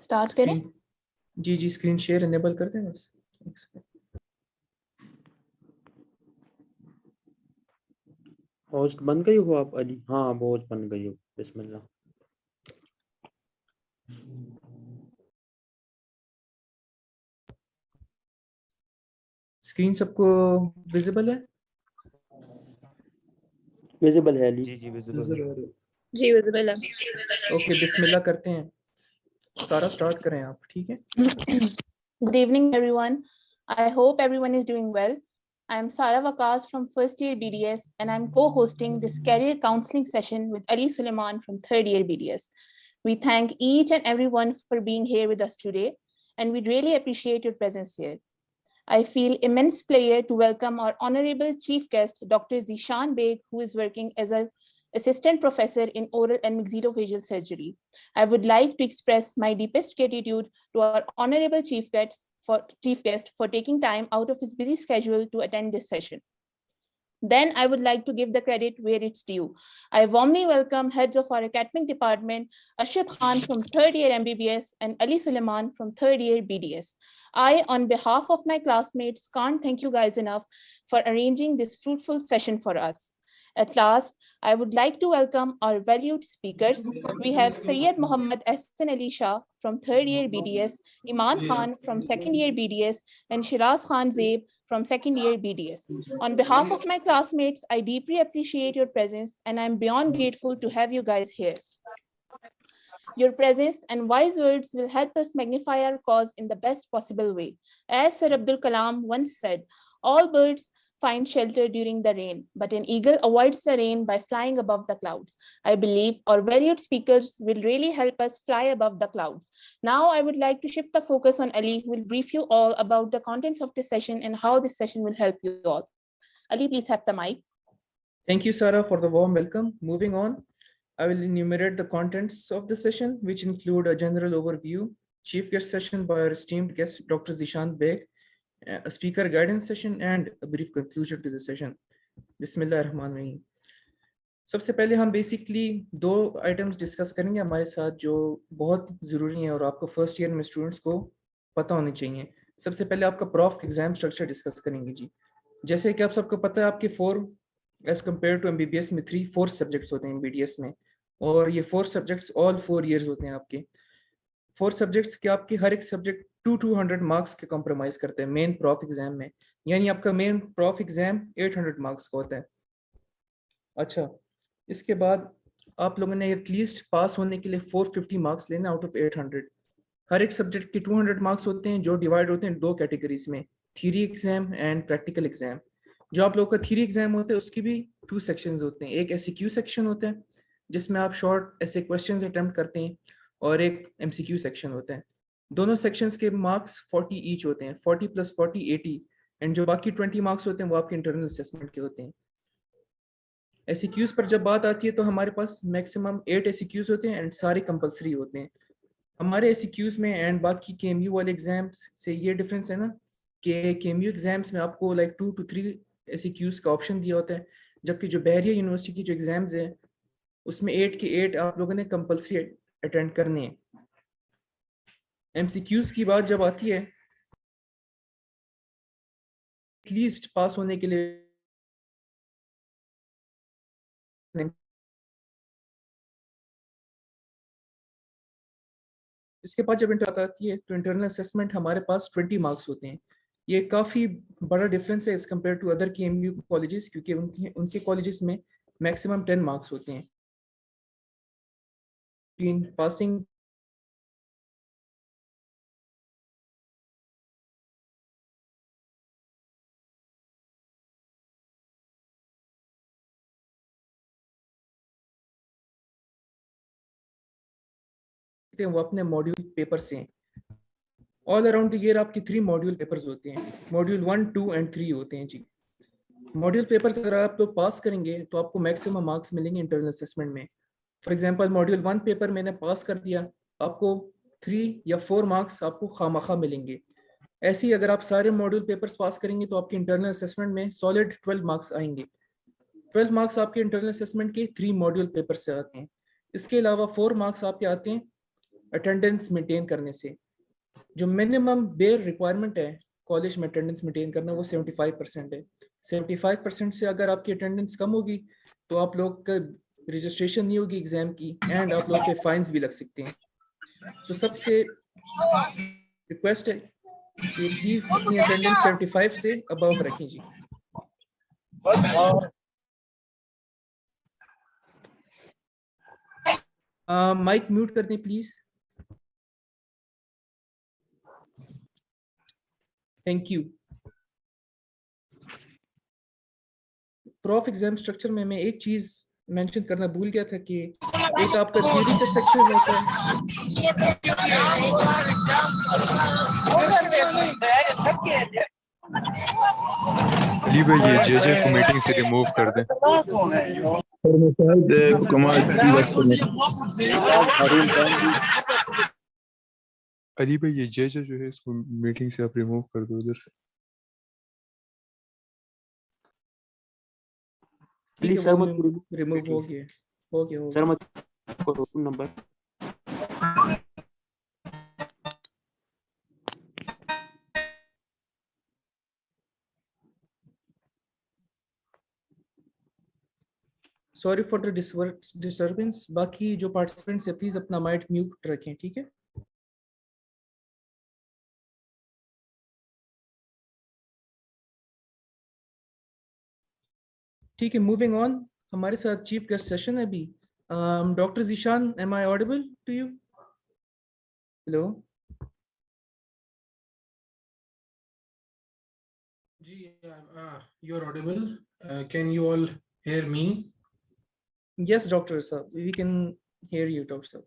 Start करें। जी जी, screen share enable कर दें बस। होस्ट बन गई हो आप अली? हाँ, आप होस्ट बन गई हो। बिस्मिल्लाह। स्क्रीन सबको विजिबल है? विजिबल है अली? जी जी विजिबल है। जी विजिबल है। ओके, बिस्मिल्लाह करते हैं। सारा स्टार्ट करें आप, ठीक है? Good evening, everyone. I hope everyone is doing well. I am Sara Waqas from first year BDS, and I'm co-hosting this career counseling session with Ali Suleiman from third year BDS. We thank each and everyone for being here with us today, and we really appreciate your presence here. I feel immense pleasure to welcome our honorable chief guest, Dr. Zishan Beg, who is working as an assistant professor in oral and maxillofacial surgery. I would like to express my deepest gratitude to our honorable chief guest for taking time out of his busy schedule to attend this session. Then I would like to give the credit where it's due. I warmly welcome heads of our academic department, Ashad Khan from third year MBBS and Ali Suleiman from third year BDS. I, on behalf of my classmates, can't thank you guys enough for arranging this fruitful session for us. At last, I would like to welcome our valued speakers. We have Syed Muhammad Ahsan Ali Shah from third year BDS, Iman Khan from second year BDS, and Shiraz Khan Zeeb from second year BDS. On behalf of my classmates, I deeply appreciate your presence and I'm beyond grateful to have you guys here. Your presence and wise words will help us magnify our cause in the best possible way. As Sir Abdul Kalam once said, all birds find shelter during the rain, but an eagle avoids the rain by flying above the clouds. I believe our valued speakers will really help us fly above the clouds. Now I would like to shift the focus on Ali, who will brief you all about the contents of this session and how this session will help you all. Ali, please have the mic. Thank you, Sarah, for the warm welcome. Moving on, I will enumerate the contents of the session, which include a general overview, chief guest session by our esteemed guest, Dr. Zishan Beg, a speaker guidance session, and a brief conclusion to the session. Bismillahirrahmanirrahim. सबसे पहले हम basically दो items discuss करेंगे हमारे साथ जो बहुत ज़रूरी हैं और आपको फर्स्ट ईयर में स्टूडेंट्स को पता होनी चाहिए। सबसे पहले आपका प्रॉफ एग्जाम स्ट्रक्चर डिस्कस करेंगे जी। जैसे कि आप सबको पता है, आपके 4 एज कम्पेयर टू MBBS में 3-4 सब्जेक्ट्स होते हैं BDS में, और ये 4 सब्जेक्ट्स ऑल 4 ईयर्स होते हैं आपके। 4 सब्जेक्ट्स के आपके हर एक सब्जेक्ट 200 मार्क्स के कॉम्प्रोमाइज़ करते हैं मेन प्रॉफ एग्जाम में, यानी आपका मेन प्रॉफ एग्जाम 800 मार्क्स का होता है। अच्छा, इसके बाद आप लोगों ने एटलीस्ट पास होने के लिए 450 मार्क्स लेना आउट ऑफ 800। हर एक सब्जेक्ट के 200 मार्क्स होते हैं जो डिवाइड होते हैं 2 कैटेगरीज में, theory exam and practical exam. जो आप लोगों का थ्योरी एग्जाम होता है उसकी भी 2 सेक्शंस होते हैं। एक SCQ सेक्शन होता है जिसमें आप शॉर्ट ऐसे क्वेश्चंस अटेम्प्ट करते हैं, और एक MCQ सेक्शन होता है। दोनों सेक्शंस के मार्क्स 40 ईच होते हैं, 40 + 40 80, एंड जो बाकी 20 मार्क्स होते हैं वो आपके इंटरनल असेसमेंट के होते हैं। SCQs पर जब बात आती है तो हमारे पास मैक्सिमम 8 SCQs होते हैं एंड सारे कंपलसरी होते हैं। हमारे SCQs में एंड बाकी KMU वाले एग्जाम्स से ये डिफरेंस है ना कि KMU एग्जाम्स में आपको लाइक 2 to 3 SCQs का ऑप्शन दिया होता है, जबकि जो बहरिया यूनिवर्सिटी की जो एग्जाम्स हैं उसमें 8 के 8 आप लोगों ने कंपलसरी अटेंड करने हैं। MCQs की बात जब आती है, एटलीस्ट पास होने के लिए इसके बाद जब इंटर आती है तो इंटरनल असेसमेंट हमारे पास 20 मार्क्स होते हैं। ये काफ़ी बड़ा डिफरेंस है as compare to other KMU colleges, क्योंकि उनके कॉलेजेस में मैक्सिमम 10 मार्क्स होते हैं। इन पासिंग वो अपने मॉड्यूल पेपर से ऑल अराउंड द ईयर आपकी 3 मॉड्यूल पेपर्स होते हैं। मॉड्यूल 1, 2 एंड 3 होते हैं जी। मॉड्यूल पेपर्स अगर आप लोग पास करेंगे तो आपको मैक्सिमम मार्क्स मिलेंगे इंटरनल असेसमेंट में। फॉर एग्जांपल मॉड्यूल 1 पेपर मैंने पास कर दिया, आपको 3 या 4 मार्क्स आपको खामखा मिलेंगे। ऐसे ही अगर आप सारे मॉड्यूल पेपर्स पास करेंगे तो आपके इंटरनल असेसमेंट में सॉलिड 12 मार्क्स आएंगे। 12 मार्क्स आपके इंटरनल असेसमेंट के 3 मॉड्यूल पेपर से आते हैं। इसके अलावा 4 मार्क्स आपके आते हैं अटेंडेंस मेंटेन करने से। जो मिनिमम बेयर रिक्वायरमेंट है कॉलेज में अटेंडेंस मेंटेन करना वो 75% है। 75% से अगर आपकी अटेंडेंस कम होगी तो आप लोग का रजिस्ट्रेशन नहीं होगी एग्जाम की एंड आप लोग पे फाइन्स भी लग सकते हैं। तो सबसे रिक्वेस्ट है कि प्लीज अपनी अटेंडेंस 75 से अबव रखें जी। माइक म्यूट कर दें please. Thank you. Prof exam structure में मैं एक चीज मेंशन करना भूल गया था कि एक आपका थ्योरी का सेक्शन होता है। अली भाई ये जेजे को मीटिंग से रिमूव कर दें। अली भाई ये जेजे जो है इसको मीटिंग से आप रिमूव कर दो उधर। ठीक है, सर वो मत रिमूव हो गया सर मत करो number. Sorry for the disturbance. बाकी जो पार्टिसिपेंट्स है प्लीज अपना माइक म्यूट रखें, ठीक है। ठीक है, मूविंग ऑन। हमारे साथ चीफ गेस्ट सेशन है अभी। Doctor Zeeshan, am I audible to you? Hello ji, you're audible. Can you all hear me? Yes doctor sahab, we can hear you doctor sahab.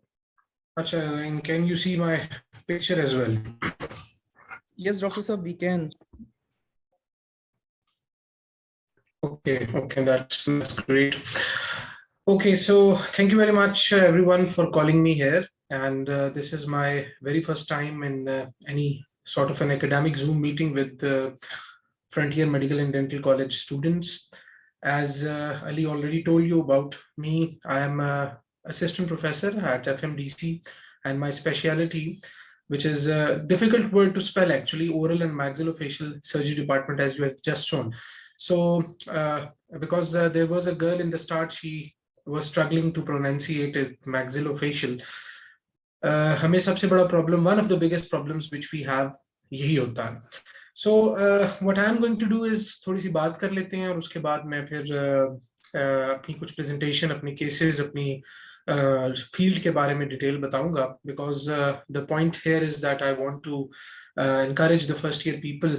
अच्छा, and can you see my picture as well? Yes doctor sahab, we can. Okay, that's great. Okay, so thank you very much everyone for calling me here, and this is my very first time in any sort of an academic Zoom meeting with Frontier Medical and Dental College students. As Ali already told you about me, I am an assistant professor at FMDC, and my specialty, which is a difficult word to spell actually, oral and maxillofacial surgery department, as you have just shown. So because there was a girl in the start, she was struggling to pronunciate it, maxillofacial. हमें सबसे बड़ा problem, one of the biggest problems which we have, यही होता है. So what I'm going to do is थोड़ी सी बात कर लेते हैं और उसके बाद मैं फिर अपनी कुछ presentation, अपनी cases, अपनी field के बारे में detail बताऊंगा, because the point here is that I want to encourage the first year people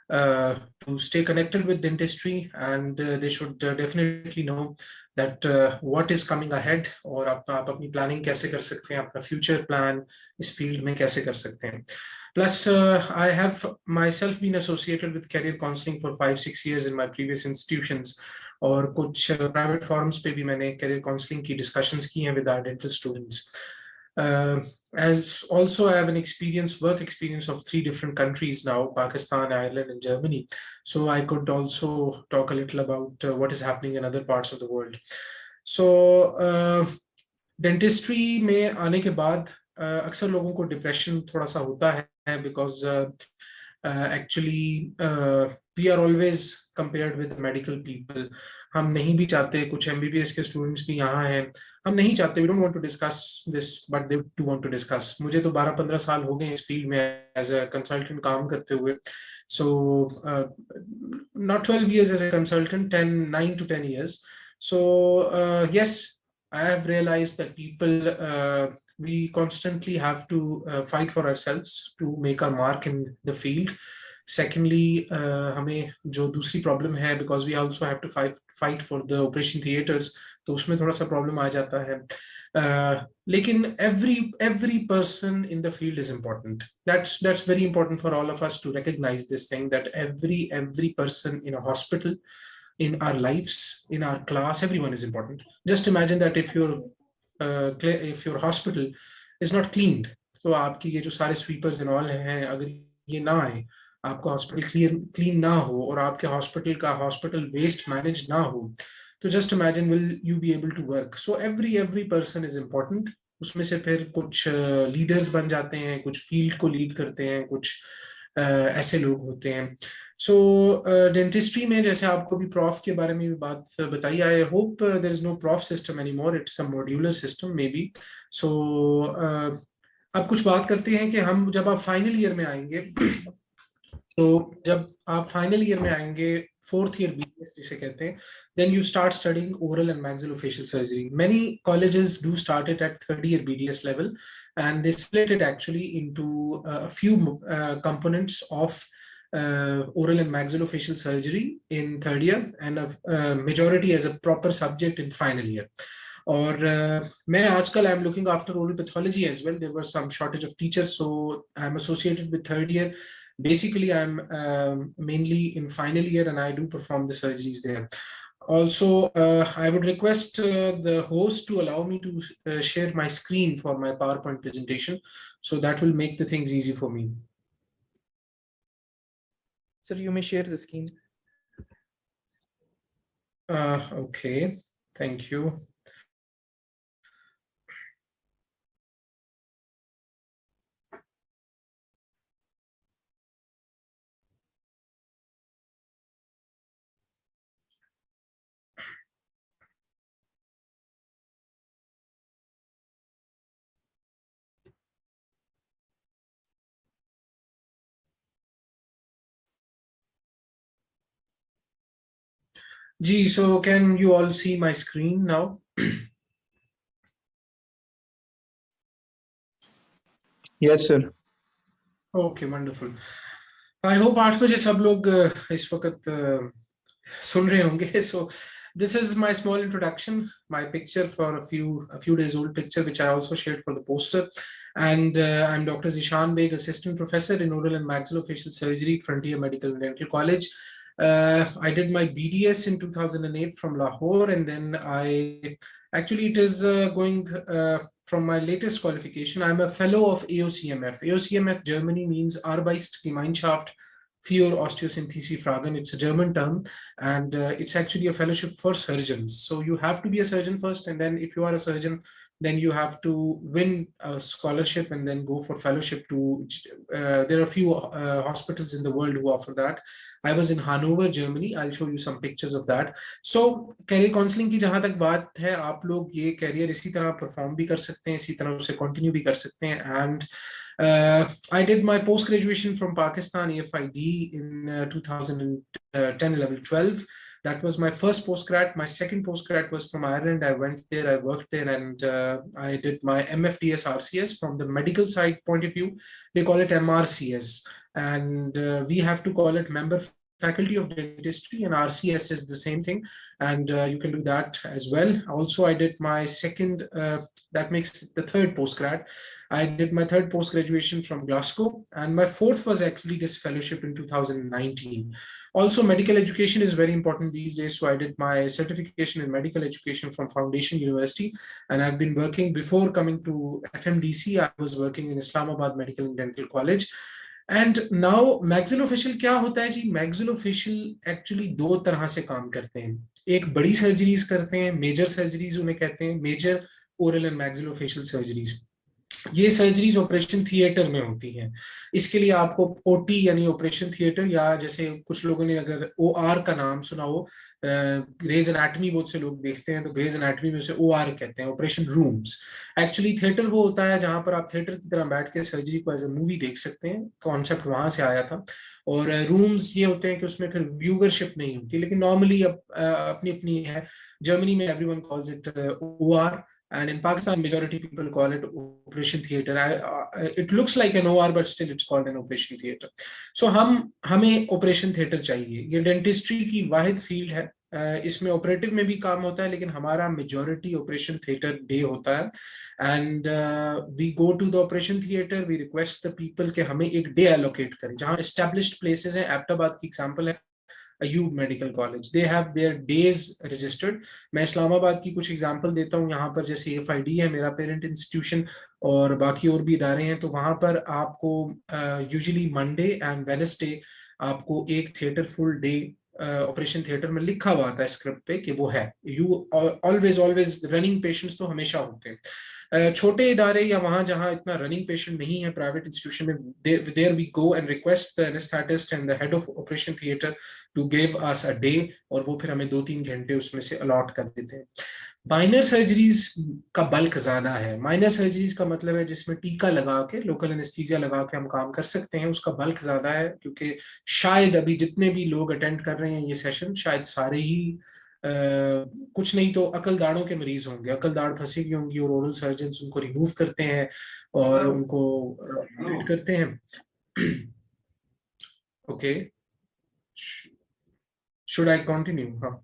to stay connected with dentistry, and they should definitely know that what is coming ahead, और आप अपनी planning कैसे कर सकते हैं, अपना future plan इस field में कैसे कर सकते हैं. Plus, I have myself been associated with career counseling for 5-6 years in my previous institutions, और कुछ private forums पे भी मैंने career counseling की discussions की हैं with our dental students. As also I have an work experience of 3 different countries now, Pakistan, Ireland, and Germany. So I could also talk a little about what is happening in other parts of the world. So dentistry में आने के बाद अक्सर लोगों को depression थोड़ा सा होता है, because actually we are always compared with medical people. हम नहीं भी चाहते, कुछ MBBS के स्टूडेंट्स भी यहाँ हैं, हम नहीं चाहते, we don't want to discuss this, but they do want to discuss. मुझे तो 12-15 साल हो गए इस फील्ड में as a consultant काम करते हुए. So not 12 years as a consultant, 9 to 10 years. So yes, I have realized that people, we constantly have to fight for ourselves to make our mark in the field. Secondly, हमें जो दूसरी problem है, because we also have to fight for the operation theaters, तो उसमें थोड़ा सा problem आ जाता है. लेकिन every person in the field is important. That's very important for all of us to recognize this thing, that every person in a hospital, in our lives, in our class, everyone is important. Just imagine that if your hospital is not cleaned, so आपकी ये जो सारे sweepers and all हैं, अगर ये ना आए, आपका hospital clean ना हो, और आपके hospital waste managed ना हो, तो just imagine, will you be able to work? So every person is important. उसमें से फिर कुछ लीडर्स बन जाते हैं, कुछ फील्ड को लीड करते हैं, कुछ ऐसे लोग होते हैं। सो डेंटिस्ट्री में जैसे आपको भी प्रॉफ के बारे में भी बात बताई, I hope there is no prof system any more, it's a modular system maybe. So अब कुछ बात करते हैं कि हम जब आप फाइनल ईयर में आएंगे, तो जब आप फाइनल ईयर में आएंगे, फोर्थ ईयर बीडीएस जिसे कहते हैं, then you start studying oral and maxillofacial surgery. Many colleges do start it at third year BDS level, and they split it actually into a few components of oral and maxillofacial surgery in third year, and a majority as a proper subject in final year. और मैं आजकल I am looking after oral pathology as well, there were some shortage of teachers, so I am associated with third year. Basically, I'm mainly in final year and I do perform the surgeries there. Also, I would request the host to allow me to share my screen for my PowerPoint presentation. So that will make the things easy for me. Sir, you may share the screen. Okay, thank you. Gee, so can you all see my screen now? Yes, sir. Okay, wonderful. I hope 8 बजे सब लोग इस वक्त सुन रहे होंगे. So this is my small introduction, my picture for a few days old picture, which I also shared for the poster. And I'm Dr. Zishan Beg, assistant professor in oral and maxillofacial surgery, Frontier Medical and Dental College. I did my BDS in 2008 from Lahore, and then it is going from my latest qualification. I'm a fellow of AOCMF. AOCMF Germany means Arbeitsgemeinschaft für Osteosynthese Fragen. It's a German term, and it's actually a fellowship for surgeons. So you have to be a surgeon first, and then if you are a surgeon, then you have to win a scholarship and then go for fellowship to, there are a few hospitals in the world who offer that. I was in Hanover, Germany. I'll show you some pictures of that. So career counseling की जहां तक बात है, आप लोग ये career इसी तरह perform भी कर सकते हैं, इसी तरह उसे continue भी कर सकते हैं. And I did my post graduation from Pakistan AFID in 2010, 11, 12. That was my first postgrad. My second postgrad was from Ireland. I went there, I worked there, and I did my MFDS RCS. From the medical side point of view, they call it MRCS, and we have to call it Member Faculty of Dentistry, and RCS is the same thing, and you can do that as well. Also, I did my second, that makes it the third postgrad. I did my third post-graduation from Glasgow, and my fourth was actually this fellowship in 2019. Also, medical education is very important these days, so I did my certification in medical education from Foundation University, and I've been working, before coming to FMDC, I was working in Islamabad Medical and Dental College. And now maxillofacial क्या होता है जी? Maxillofacial actually दो तरह से काम करते हैं. एक बड़ी सर्जरीज करते हैं, मेजर सर्जरीज उन्हें कहते हैं, major oral and maxillofacial surgeries. ये सर्जरीज ऑपरेशन थिएटर में होती हैं. इसके लिए आपको ओटी यानी ऑपरेशन थिएटर, या जैसे कुछ लोगों ने अगर ओआर का नाम सुना हो, ग्रेज एनाटमी बहुत से लोग देखते हैं, तो ग्रेज एनाटमी में उसे ओआर कहते हैं, ऑपरेशन रूम्स. एक्चुअली थिएटर वो होता है जहां पर आप थिएटर की तरह बैठ के सर्जरी को एज ए मूवी देख सकते हैं. कॉन्सेप्ट वहां से आया था. और रूम्स ये होते हैं कि उसमें फिर व्यूवरशिप नहीं होती, लेकिन नॉर्मली अब अपनी अपनी है. जर्मनी में everyone calls it OR, and in Pakistan majority people call it operation theater. It looks like an OR but still it's called an operation theater. So हमें operation theater चाहिए. ये dentistry की वाहिद field है. इसमें operative में भी काम होता है, लेकिन हमारा majority operation theater day होता है. And we go to the operation theater, we request the people कि हमें एक day allocate करें. जहाँ established places हैं, Aptabad की example है, Ayub Medical College, they have their days registered. मैं इस्लामाबाद की कुछ एग्जांपल देता हूँ. यहाँ पर जैसे AFID है मेरा पेरेंट इंस्टीट्यूशन, और बाकी और भी इदारे हैं, तो वहाँ पर आपको यूजुअली मंडे एंड वेडनेसडे आपको एक theatre full day operation theatre में लिखा हुआ आता है स्क्रिप्ट पे कि वो है. यू ऑलवेज रनिंग पेशेंट्स तो हमेशा होते हैं. छोटे इदारे या वहां जहां इतना रनिंग पेशेंट नहीं है प्राइवेट इंस्टीट्यूशन में, there we go and request the anaesthetist and the head of operation theatre to give us a day, और वो फिर हमें 2-3 घंटे उसमें से अलॉट कर देते हैं। माइनर सर्जरीज का बल्क ज्यादा है। माइनर सर्जरीज का मतलब है जिसमें टीका लगा के, लोकल एनेस्थीसिया लगा के हम काम कर सकते हैं, उसका बल्क ज्यादा है, क्योंकि शायद अभी जितने भी लोग अटेंड कर रहे हैं ये सेशन, शायद सारे ही कुछ नहीं तो अकल दाढ़ों के मरीज होंगे, अकल दाढ़ फंसी हुई होंगी और ओरल सर्जन उनको रिमूव करते हैं और उनको ऑपरेट करते हैं। Okay, should I continue? हाँ,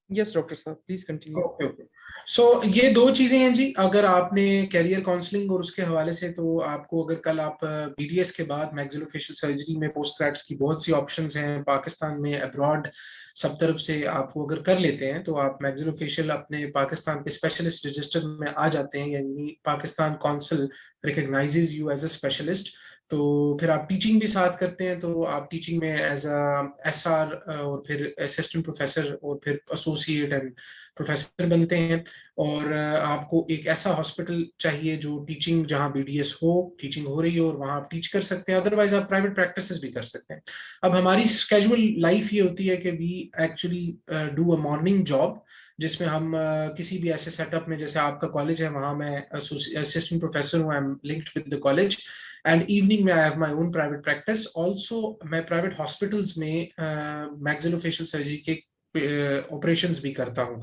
Yes, Dr. Saab, please continue. Okay okay. So ये दो चीजें हैं जी, अगर आपने कैरियर काउंसलिंग और उसके हवाले से, तो आपको अगर कल आप बीडीएस के बाद मैक्सिलोफेशियल सर्जरी में पोस्ट ग्रेड्स की बहुत सी ऑप्शंस हैं पाकिस्तान में, अब्रॉड, सब तरफ से आप वो अगर कर लेते हैं तो आप मैक्सिलोफेशियल अपने पाकिस्तान के स्पेशलिस्ट रजिस्टर में आ जाते हैं, यानी Pakistan council recognises you as a specialist. तो फिर आप टीचिंग भी साथ करते हैं, तो आप टीचिंग में एज अ एसआर और फिर असिस्टेंट प्रोफेसर और फिर एसोसिएट एंड प्रोफेसर बनते हैं। और आपको एक ऐसा हॉस्पिटल चाहिए जो टीचिंग, जहां बीडीएस हो, टीचिंग हो रही हो और वहां आप टीच कर सकते हैं, अदरवाइज आप प्राइवेट प्रैक्टिसेस भी कर सकते हैं। अब हमारी स्केजुअल लाइफ ये होती है कि we actually do a morning job, जिसमें हम किसी भी ऐसे सेटअप में, जैसे आपका कॉलेज है, वहां मैं असिस्टेंट प्रोफेसर हूँ, I am linked with the college, and evening में I have my own private practice also. मैं प्राइवेट हॉस्पिटल्स में मैक्सिलोफेशियल सर्जरी के ऑपरेशंस भी करता हूँ।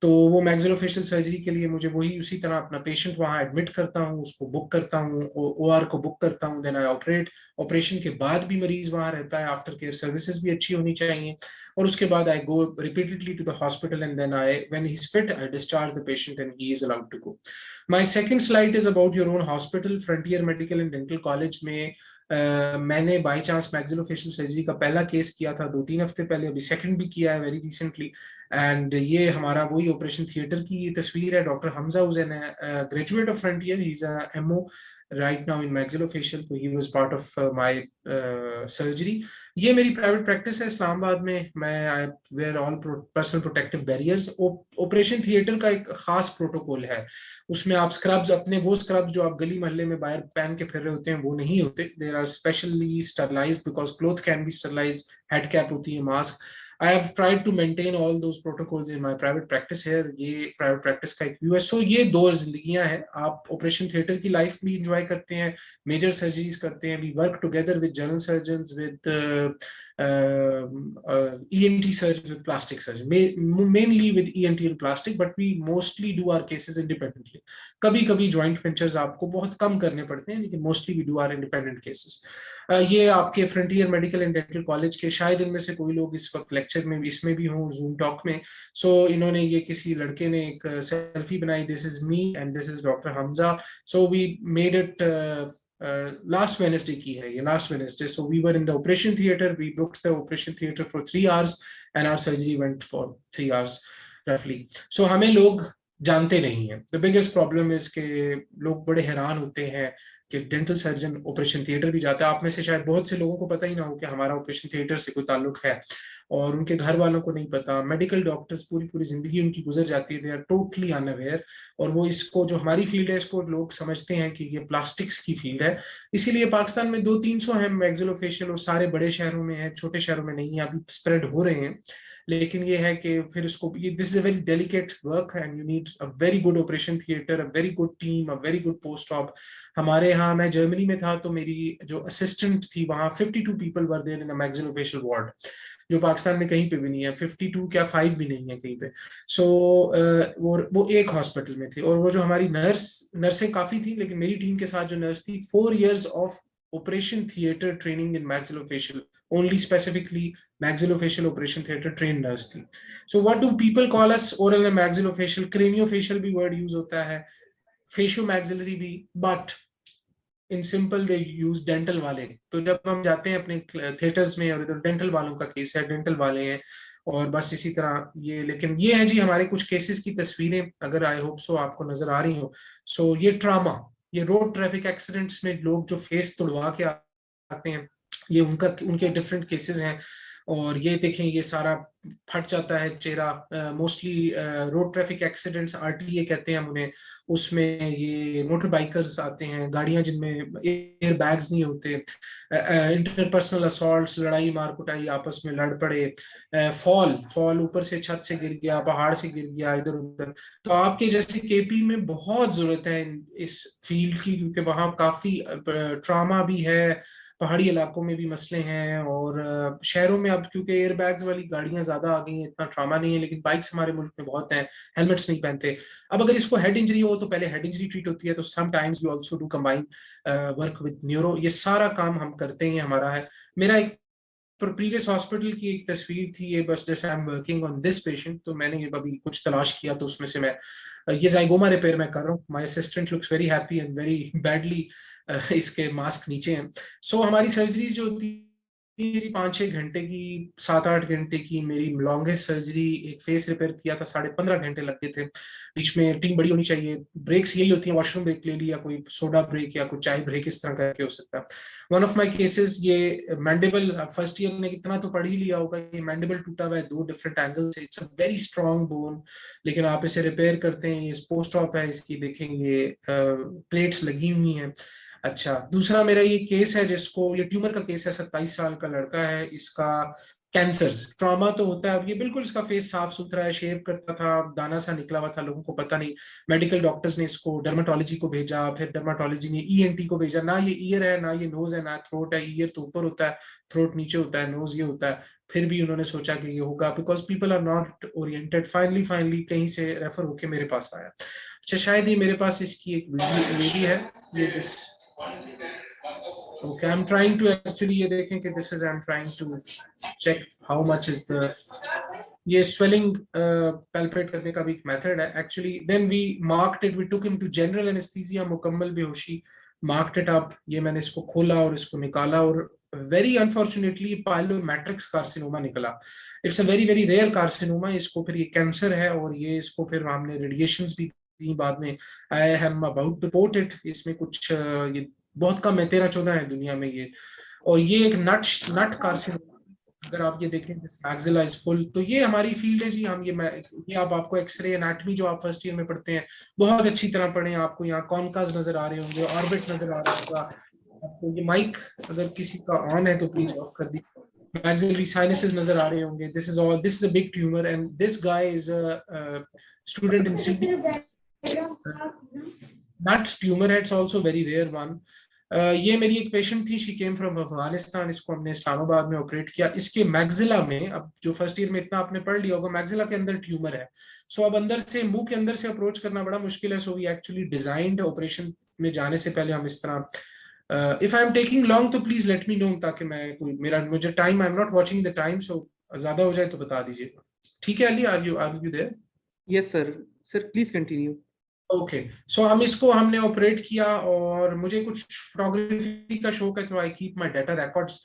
तो वो मैक्सिलोफेशियल सर्जरी के लिए मुझे वही उसी तरह अपना पेशेंट वहां एडमिट करता हूँ, उसको बुक करता हूँ, ओआर को बुक करता हूँ, देन आई ऑपरेट। ऑपरेशन के बाद भी मरीज वहां रहता है, आफ्टर केयर सर्विसेज भी अच्छी होनी चाहिए, और उसके बाद I go repeatedly to the hospital and then I, when he is fit, I discharge the patient and he is allowed to go. My second slide is about your own hospital, frontier medical and dental college में मैंने by chance maxillofacial surgery का पहला case किया था 2-3 हफ्ते पहले, अभी second भी किया है वेरी रिसेंटली। एंड ये हमारा वही ऑपरेशन थिएटर की तस्वीर है। Doctor Hamza was an graduate of Frontier, he is a MO right now in maxillofacial, so he was part of my surgery. ये मेरी प्राइवेट प्रैक्टिस है इस्लामाबाद में। मैं I wear all personal protective barriers. Operation theatre का एक खास protocol है, उसमें आप स्क्रब्स, अपने वो स्क्रब्स जो आप गली मोहल्ले में बाहर पहन के फिर रहे होते हैं, वो नहीं होते। There are specially sterilised because cloth can be sterilised, head cap होती है, mask. I have tried to maintain all those protocols in my private practice here. ये private practice का एक व्यू है। सो ये दो जिंदगियां हैं। आप ऑपरेशन थिएटर की लाइफ भी इंजॉय करते हैं, मेजर सर्जरीज करते हैं, we work together with general surgeons, with ENT surgeons, with plastic surgeons, mainly with ENT and plastic, but we mostly do our cases independently. कभी कभी joint ventures आपको बहुत कम करने पड़ते हैं, लेकिन mostly we do our independent cases. ये आपके frontier medical and dental college के शायद इनमें से कोई लोग इस वक्त लेक्चर में भी, इसमें भी हों, जूम टॉक में। सो इन्होंने, ये किसी लड़के ने एक सेल्फी बनाई, this is me and this is doctor Hamza. So we made it last Wednesday की है ये, last Wednesday. So we were in the operation theatre, we booked the operation theatre for 3 hours and our surgery went for 3 hours रफली। सो हमें लोग जानते नहीं है। The biggest problem is के लोग बड़े हैरान होते हैं कि डेंटल सर्जन ऑपरेशन थिएटर भी जाता है। आप में से शायद बहुत से लोगों को पता ही ना हो कि हमारा ऑपरेशन थिएटर से कोई ताल्लुक है, और उनके घर वालों को नहीं पता। मेडिकल डॉक्टर्स पूरी पूरी जिंदगी उनकी गुजर जाती है, दे आर टोटली अनअवेयर। और वो इसको, जो हमारी फील्ड है, इसको लोग समझते हैं कि ये प्लास्टिक्स की फील्ड है। इसीलिए पाकिस्तान में 200-300 है मैक्सिलोफेशियल, और सारे बड़े शहरों में है, छोटे शहरों में नहीं है, अभी स्प्रेड हो रहे हैं। लेकिन ये है कि फिर उसको, this is a very delicate work and you need a very good operation theatre, a very good team, a very good post op. हमारे यहाँ, मैं जर्मनी में था, तो मेरी जो असिस्टेंट थी वहाँ 52 people were there in a maxillofacial ward, जो पाकिस्तान में कहीं पे भी नहीं है। 52 क्या 5 भी नहीं है कहीं पे। सो वो एक हॉस्पिटल में थे, और वो जो हमारी नर्सें काफी थी, लेकिन मेरी टीम के साथ जो नर्स थी, 4 years of operation theatre training in maxillofacial, only specifically maxillofacial operation theater trained nurse थी। So what do people call us? Oral and maxillofacial, craniofacial भी word use होता है, facial-maxillary भी, but in simple they use dental वाले। तो जब हम जाते हैं अपने थिएटर्स में, और इधर डेंटल वालों का केस है, डेंटल वाले हैं, और बस इसी तरह ये। लेकिन ये है जी हमारे कुछ केसेस की तस्वीरें, अगर आई होप सो आपको नजर आ रही हो। सो ये ट्रामा, ये रोड ट्रैफिक एक्सीडेंट्स में लोग जो फेस तोड़वा के आते हैं, ये उनके डिफरेंट केसेस हैं। और ये देखें ये सारा फट जाता है चेहरा। Mostly road traffic accidents, RTA कहते हैं हम उन्हें, उसमें ये मोटर बाइकर्स आते हैं, गाड़ियां जिनमें एयर बैग्स नहीं होते, इंटरपर्सनल असॉल्ट्स, लड़ाई मार कुटाई, आपस में लड़ पड़े, फॉल ऊपर से छत से गिर गया, पहाड़ से गिर गया, इधर उधर। तो आपके जैसे केपी में बहुत जरूरत है इस फील्ड की, क्योंकि वहाँ काफी ट्रामा भी है, पहाड़ी इलाकों में भी मसले हैं, और शहरों में अब क्योंकि एयर बैग्स वाली गाड़ियां ज्यादा आ गई हैं, इतना ट्रामा नहीं है, लेकिन बाइक्स हमारे मुल्क में बहुत हैं, हेलमेट्स नहीं पहनते। अब अगर इसको हेड इंजरी हो तो पहले हेड इंजरी ट्रीट होती है, तो sometimes we also do combine work with neuro. ये सारा काम हम करते हैं, हमारा है। मेरा एक प्रीवियस हॉस्पिटल की एक तस्वीर थी ये, बस जैसे I am working on this patient, तो मैंने ये अभी कुछ तलाश किया, तो उसमें से मैं ये जाइगोमा रिपेयर मैं कर रहा हूँ। My assistant looks very happy and very badly, इसके मास्क नीचे हैं। सो हमारी सर्जरी जो होती है 5-6 घंटे की, 7-8 घंटे की। मेरी लॉन्गेस्ट सर्जरी एक फेस रिपेयर किया था, 15.5 घंटे लग गए थे। बीच में टीम बड़ी होनी चाहिए, ब्रेक्स यही होती है, वॉशरूम ब्रेक ले लिया, कोई सोडा ब्रेक या कोई चाय ब्रेक, इस तरह करके हो सकता है। वन ऑफ माय केसेस, ये मैंडिबल, फर्स्ट ईयर में इतना तो पढ़ ही लिया होगा, ये मैंडिबल टूटा हुआ है 2 डिफरेंट एंगल से। It's a very strong bone, लेकिन आप इसे रिपेयर करते हैं। ये पोस्ट ऑप है इसकी, देखेंगे प्लेट्स लगी हुई हैं। अच्छा, दूसरा मेरा ये केस है जिसको, ये ट्यूमर का केस है, 27 साल का लड़का है, इसका कैंसर ट्रॉमा तो होता है। अब ये बिल्कुल इसका फेस साफ सुथरा है, शेव करता था, दाना सा निकला हुआ था, लोगों को पता नहीं। मेडिकल डॉक्टर्स ने इसको डर्माटोलॉजी को भेजा, फिर डर्माटोलॉजी ने ईएनटी को भेजा। ना ये ईयर है, ना ये नोज है, ना थ्रोट है। ईयर तो ऊपर होता है, थ्रोट नीचे होता है, नोज ये होता है। फिर भी उन्होंने सोचा कि ये होगा, because people are not oriented. Finally कहीं से रेफर होके मेरे पास आया। अच्छा, शायद ये मेरे पास इसकी एक वीडियो है, ये this. Okay, I'm trying to actually, ये देखें कि this is, I'm trying to check how much is the, ये swelling palpate करने का भी एक method है actually. Then we marked it, we took him to general anesthesia, मुकम्मल बेहोशी, marked it up. ये मैंने इसको खोला और इसको निकाला, और very unfortunately pyelomatrix carcinoma निकला. It's a very very rare carcinoma. इसको फिर ये कैंसर है, और ये इसको फिर हमने रेडिएशंस भी दी बाद में. I am about to report it. इसमें कुछ ये बहुत कम है, 13-14 है दुनिया में ये। और ये एक नट कार्सिनोमा, अगर आप ये देखें मैक्सिला इज फुल, तो ये हमारी फील्ड है जी। हम ये आपको एक्सरे एनाटमी जो आप फर्स्ट ईयर में पढ़ते हैं, बहुत अच्छी तरह पढ़ें। आपको यहाँ कॉनकाज नजर आ रहे होंगे, ऑर्बिट नजर आ रहा होगा आपको। ये माइक अगर किसी का ऑन है तो प्लीज ऑफ कर दीजिए। maxillary sinuses नजर आ रहे होंगे। This is a big tumor, and this guy is a student in Sydney. That tumor is also very rare one. ये मेरी एक पेशेंट थी, शी केम फ्रॉम अफगानिस्तान। इसको हमने इस्लामाबाद में ऑपरेट किया। इसके मैक्सिला में, अब जो फर्स्ट ईयर में इतना आपने पढ़ लिया होगा, मैक्सिला के अंदर ट्यूमर है। सो अब अंदर से, मुंह के अंदर से अप्रोच करना बड़ा मुश्किल है। So we actually designed operation में जाने से पहले हम इस तरह, if I am taking long तो प्लीज लेट मी नो, ताकि मैं मुझे time, I am not watching the time, so ज्यादा हो जाए तो बता दीजिएगा। ठीक है Ali, are you there? Yes sir please continue. Okay, so हमने ऑपरेट किया, और मुझे कुछ फोटोग्राफी का शौक है, तो I keep my data records.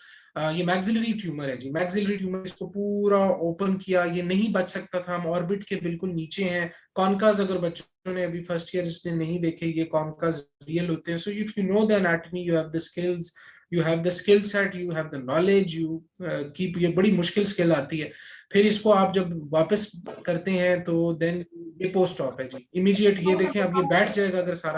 ये मैक्सिलरी ट्यूमर है जी, मैक्सिलरी ट्यूमर। इसको पूरा ओपन किया, ये नहीं बच सकता था। हम ऑर्बिट के बिल्कुल नीचे हैं। कॉनकाज अगर बच्चों ने अभी फर्स्ट ईयर इसने नहीं देखे, ये कॉनकाज रियल होते हैं। So if you know the anatomy, you have the skills, you have the skill set, you have the knowledge, you keep. ये बड़ी मुश्किल स्किल आती है। फिर इसको आप जब वापस करते हैं तो देन ये पोस्ट ऑप है जी, इमीडिएट। ये देखें, अब ये बैठ जाएगा अगर सारा।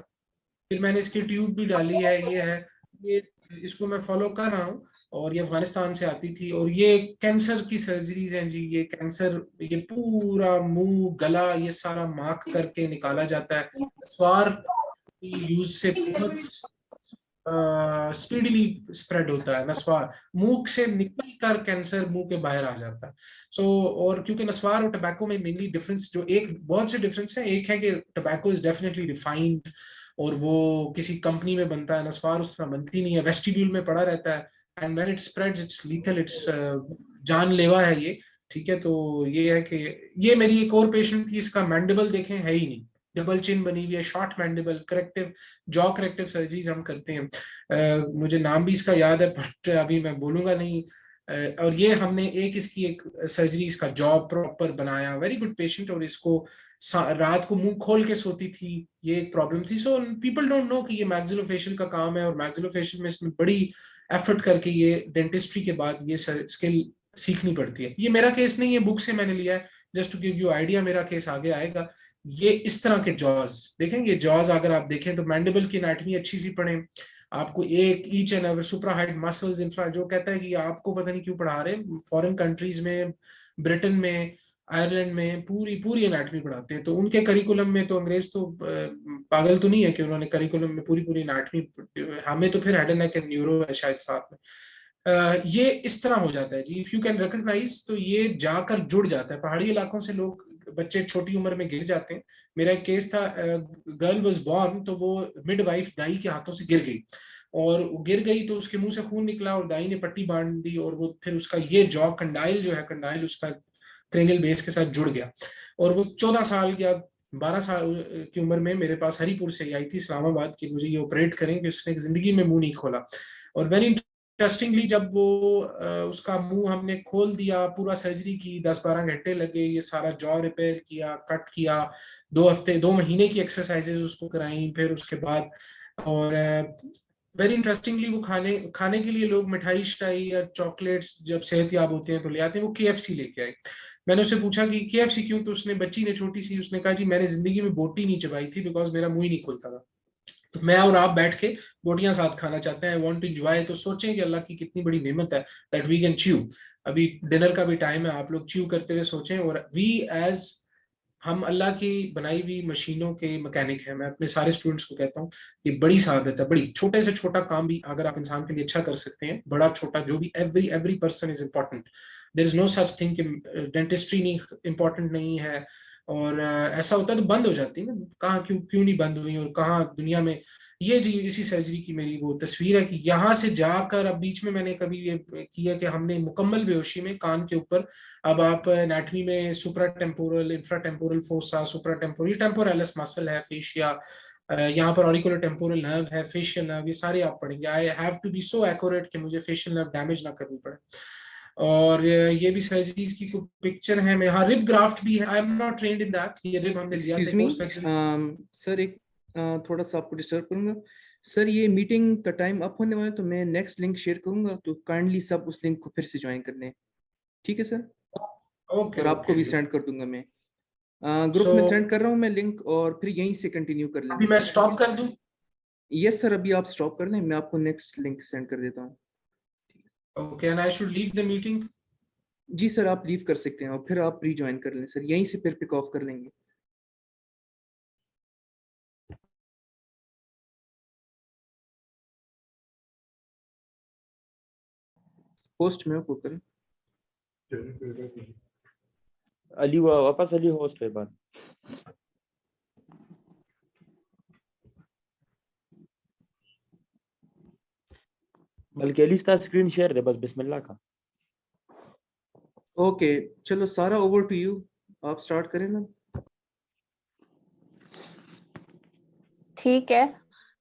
फिर मैंने इसकी ट्यूब भी डाली है, ये है, ये इसको मैं फॉलो कर रहा हूँ। और ये अफगानिस्तान से आती थी, और ये कैंसर की सर्जरीज हैं जी। ये कैंसर, ये पूरा मुंह, गला, ये सारा मार्क करके निकाला जाता है। स्वार यूज से बहुत स्पीडली स्प्रेड होता है। नस्वार मुंह से निकल कर कैंसर मुंह के बाहर आ जाता है। सो और क्योंकि नस्वार और टबैको में मेनली डिफरेंस, जो एक बहुत से डिफरेंस है, एक है कि टबैको इज डेफिनेटली रिफाइंड, और वो किसी कंपनी में बनता है। नस्वार उस तरह बनती नहीं है, वेस्टिब्यूल में पड़ा रहता है, and when it spreads it's lethal, it's जानलेवा है ये। ठीक है, तो ये है कि ये मेरी एक और पेशेंट थी, इसका मैंडिबल देखें है ही नहीं, डबल चिन बनी हुई है, short mandible. Corrective jaw corrective surgeries हम करते हैं। मुझे नाम भी इसका याद है, बट अभी मैं बोलूंगा नहीं। और ये हमने इसकी एक सर्जरी, इसका जॉ प्रॉपर बनाया। वेरी गुड पेशेंट, और इसको रात को मुंह खोल के सोती थी, ये एक प्रॉब्लम थी। सो पीपल डोंट नो कि ये मैक्सिलोफेशियल का काम है, और मैक्सिलोफेशियल में इसमें बड़ी एफर्ट करके ये डेंटिस्ट्री के बाद ये स्किल सीखनी पड़ती है। ये मेरा केस नहीं है, बुक से मैंने लिया है, just to give you idea, मेरा केस आगे आएगा। ये इस तरह के जॉज देखेंगे, जॉज अगर आप देखें तो मैंडिबल की एनाटमी अच्छी सी पढ़ें, आपको एक each and every suprahyoid muscles infra, जो कहता है कि आपको पता नहीं क्यों पढ़ा रहे, फॉरेन कंट्रीज में, ब्रिटेन में, आयरलैंड में पूरी पूरी एनाटमी पढ़ाते हैं। तो उनके करिकुलम में तो अंग्रेज तो पागल तो नहीं है कि उन्होंने करिकुलम में पूरी पूरी एनाटमी, हमें तो फिर head and neck and neuro है शायद साथ में। ये इस तरह हो जाता है जी, इफ यू कैन रिकॉग्नाइज, तो ये जाकर जुड़ जाता है। पहाड़ी इलाकों से लोग, बच्चे छोटी उम्र में गिर जाते हैं। मेरा एक केस था, गर्ल वाज बॉर्न, तो वो मिडवाइफ दाई के हाथों से गिर गई, और वो गिर गई तो उसके मुंह से खून निकला और दाई ने पट्टी बांध दी, और वो फिर उसका ये जॉ कंडाइल जो है, कंडाइल उसका क्रेनियल बेस के साथ जुड़ गया। और वो 14 साल या 12 साल की उम्र में मेरे पास हरिपुर से आई थी, इस्लामाबाद की, मुझे ये ऑपरेट करें कि उसने जिंदगी में मुंह नहीं खोला। और वेरी इंटरेस्टिंगली, जब वो उसका मुंह हमने खोल दिया, पूरा सर्जरी की, 10-12 घंटे लगे, ये सारा जॉ रिपेयर किया, कट किया, 2 महीने की एक्सरसाइजेज उसको कराई फिर उसके बाद। और वेरी इंटरेस्टिंगली, वो खाने के लिए लोग मिठाई शिठाई या चॉकलेट्स जब सेहतयाब होते हैं तो ले आते हैं। वो KFC लेके आए। मैंने उससे पूछा कि KFC क्यों, तो उसने, बच्ची ने छोटी सी, उसने कहा जी मैंने जिंदगी में बोटी नहीं चबाई थी, बिकॉज मेरा मुंह ही नहीं खुलता था, तो मैं और आप बैठ के बोटियां साथ खाना चाहते हैं, आई वांट टू एंजॉय। तो सोचें कि अल्लाह की कितनी बड़ी नेमत है दैट वी कैन च्यू। अभी डिनर का भी टाइम है, आप लोग च्यू करते हुए सोचें। और वी एज, हम अल्लाह की बनाई हुई मशीनों के मैकेनिक हैं। मैं अपने सारे स्टूडेंट्स को कहता हूँ ये बड़ी सादत है, बड़ी छोटे से छोटा काम भी अगर आप इंसान के लिए अच्छा कर सकते हैं, बड़ा छोटा जो भी, every person is important. There is no such thing कि डेंटिस्ट्री नहीं इम्पोर्टेंट नहीं है। और ऐसा होता है तो बंद हो जाती है ना, कहाँ क्यों क्यों नहीं बंद हुई, और कहाँ दुनिया में। ये जी इसी सर्जरी की मेरी वो तस्वीर है कि यहाँ से जाकर, अब बीच में मैंने कभी ये किया कि हमने मुकम्मल बेहोशी में कान के ऊपर, अब आप एनाटमी में supra temporal, infra temporal fossa, supra temporal, temporalis muscle है, फेशिया, यहाँ पर ऑरिकुलर टेम्पोरल नर्व है, फेशियल नर्व, ये सारे आप पढ़ेंगे। I have to be so accurate कि मुझे फेशियल नर्व डैमेज ना करनी पड़े। और ये भी सर्जरीज की कुछ पिक्चर है। मैं, हाँ, रिब ग्राफ्ट भी है, I am not trained in that, ये रिब हमने लिया एक्सक्यूज था मी पोस्ट सर्जरी। सर, एक थोड़ा सा आपको डिस्टर्ब करूंगा सर, ये मीटिंग का टाइम अप होने वाला है, तो मैं नेक्स्ट लिंक शेयर करूंगा, तो काइंडली सब उस लिंक को फिर से ज्वाइन कर लें, ठीक है सर? ओके और आपको भी ओके। सेंड कर दूंगा मैं, ग्रुप सो में सेंड कर रहा हूँ मैं लिंक, और फिर यहीं से कंटिन्यू कर अभी लेंगे मैं सर। स्टॉप कर दूं? यस सर, अभी आप स्टॉप कर लें, मैं आपको नेक्स्ट लिंक सेंड कर देता हूँ। Okay, and I should leave the meeting? जी सर, आप लीव कर सकते हैं और फिर आप रीज्वाइन कर लें सर, यहीं से फिर पिक ऑफ कर लेंगे। पोस्ट में आपको करें। अली वापस अली होस्ट है बात। बल्कि अली इसका स्क्रीन शेयर है बस, बिस्मिल्लाह का। ओके चलो सारा, ओवर टू यू, आप स्टार्ट करें ना। ठीक है,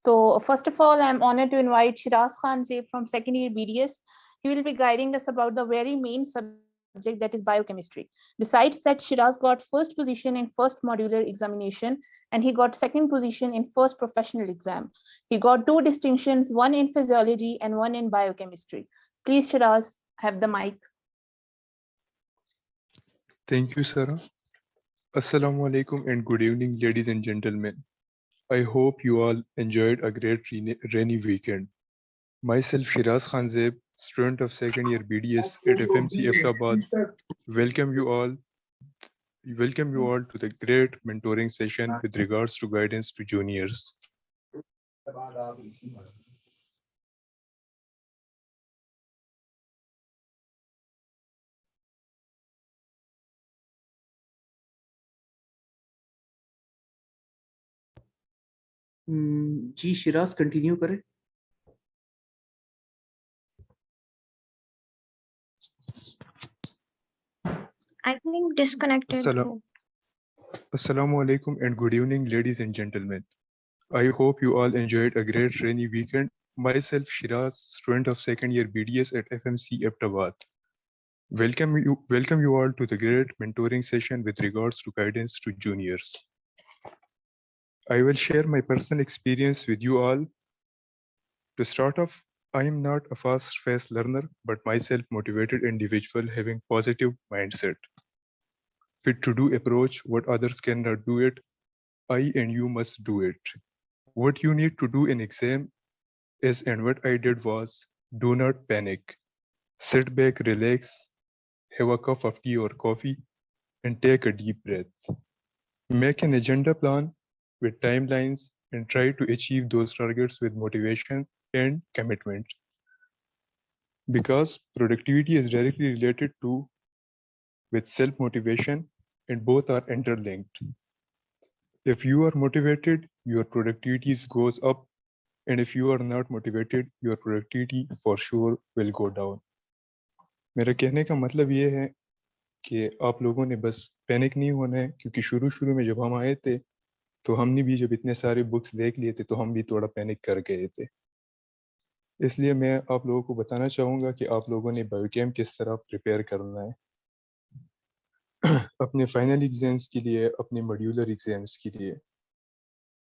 तो first of all, I'm honored to invite Shiraz Khan Zeeb from second year BDS. He will be guiding us about the very main subject, that is biochemistry. Besides that, Shiraz got first position in first modular examination, and he got second position in first professional exam. He got 2 distinctions, one in physiology and one in biochemistry. Please, Shiraz, have the mic. Thank you, Sarah. Assalamu alaikum and good evening, ladies and gentlemen. I hope you all enjoyed a great rainy weekend. Myself, Shiraz Khan Zeeb, student of second year BDS at FMC Iftabad, welcome you all to the great mentoring session with regards to guidance to juniors. जी Shiraz continue करें। I think disconnected. Assalamu alaikum and good evening, ladies and gentlemen. I hope you all enjoyed a great rainy weekend. Myself, Shiraz, student of second year BDS at FMC Iftabad. Welcome you all to the great mentoring session with regards to guidance to juniors. I will share my personal experience with you all. To start off, I am not a fast learner, but myself motivated individual having positive mindset. Fit to do approach what others cannot do it. I and you must do it. What you need to do in exam is, and what I did was, do not panic. Sit back, relax, have a cup of tea or coffee, and take a deep breath. Make an agenda plan with timelines and try to achieve those targets with motivation and commitment. Because productivity is directly related to with self-motivation, and both are interlinked. If you are motivated, your productivity goes up, and if you are not motivated, your productivity for sure will go down. मेरा कहने का मतलब ये है कि आप लोगों ने बस पैनिक नहीं होना है, क्योंकि शुरू में जब हम आए थे तो हमने भी जब इतने सारे बुक्स देख लिए थे तो हम भी थोड़ा पैनिक कर गए थे। इसलिए मैं आप लोगों को बताना चाहूँगा कि आप लोगों ने बायोकेम किस तरह प्रिपेयर करना है अपने फाइनल एग्जाम्स के लिए, अपने मॉड्यूलर एग्जाम्स के लिए।